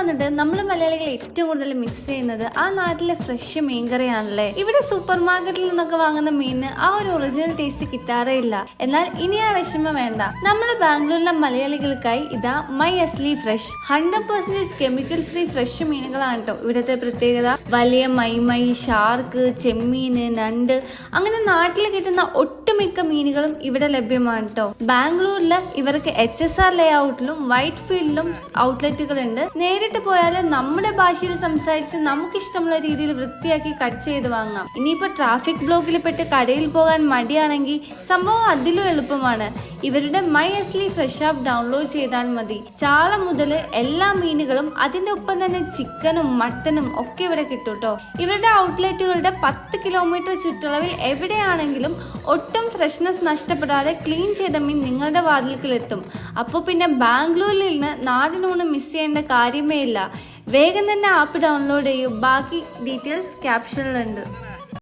വന്നിട്ട് നമ്മൾ മലയാളികൾ ഏറ്റവും കൂടുതൽ മിസ് ചെയ്യുന്നത് ആ നാട്ടിലെ ഫ്രഷ് മീൻകറിയാണല്ലേ. ഇവിടെ സൂപ്പർ മാർക്കറ്റിൽ നിന്നൊക്കെ വാങ്ങുന്ന മീനിന് ആ ഒരു ഒറിജിനൽ ടേസ്റ്റ് കിട്ടാറേ ഇല്ല. എന്നാൽ ഇനി ആ വിഷമം വേണ്ട. നമ്മുടെ ബാംഗ്ലൂരിലെ മലയാളികൾക്കായി ഇതാ my Asli fresh 100% chemical free fresh മീനുകളാണ് കേട്ടോ ഇവിടുത്തെ പ്രത്യേകത. വലിയ മൈ ഷാർക്ക്, ചെമ്മീന്, നണ്ട് അങ്ങനെ നാട്ടിൽ കിട്ടുന്ന ഒട്ടുമിക്ക മീനുകളും ഇവിടെ ലഭ്യമാണ് കേട്ടോ. ബാംഗ്ലൂരിൽ ഇവർക്ക് HSR ലേഔട്ടിലും വൈറ്റ് ഫീൽഡിലും ഔട്ട്ലെറ്റുകൾ ഉണ്ട്. നേരിട്ട് പോയാൽ നമ്മുടെ ഭാഷയിൽ സംസാരിച്ച് നമുക്ക് ഇഷ്ടമുള്ള രീതിയിൽ വൃത്തിയാക്കി കട്ട് ചെയ്ത് വാങ്ങാം. ഇനിയിപ്പോ ട്രാഫിക് ബ്ലോക്കിൽ പെട്ട് കടയിൽ പോകാൻ മടിയാണെങ്കിൽ സംഭവം അതിലും എളുപ്പമാണ്. ഇവരുടെ my Asli fresh app download ചെയ്താൽ മതി. ചാള മുതൽ എല്ലാ മീനുകളും അതിന്റെ ഒപ്പം തന്നെ ചിക്കനും മട്ടനും ഒക്കെ ഇവിടെ കിട്ടും കേട്ടോ. ഇവരുടെ ഔട്ട്ലെറ്റുകളുടെ 10 കിലോമീറ്റർ ചുറ്റളവിൽ എവിടെയാണെങ്കിലും ഒട്ടും ഫ്രഷ്നെസ് നഷ്ടപ്പെടാതെ ക്ലീൻ ചെയ്ത മീൻ നിങ്ങളുടെ വാതിൽക്കൽ എത്തും. അപ്പോൾ പിന്നെ ബാംഗ്ലൂരിൽ നിന്ന് നാടിനൂണ് മിസ് ചെയ്യേണ്ട കാര്യമേ ഇല്ല. വേഗം തന്നെ ആപ്പ് ഡൗൺലോഡ് ചെയ്യൂ. ബാക്കി ഡീറ്റെയിൽസ് ക്യാപ്ഷനിലുണ്ട്.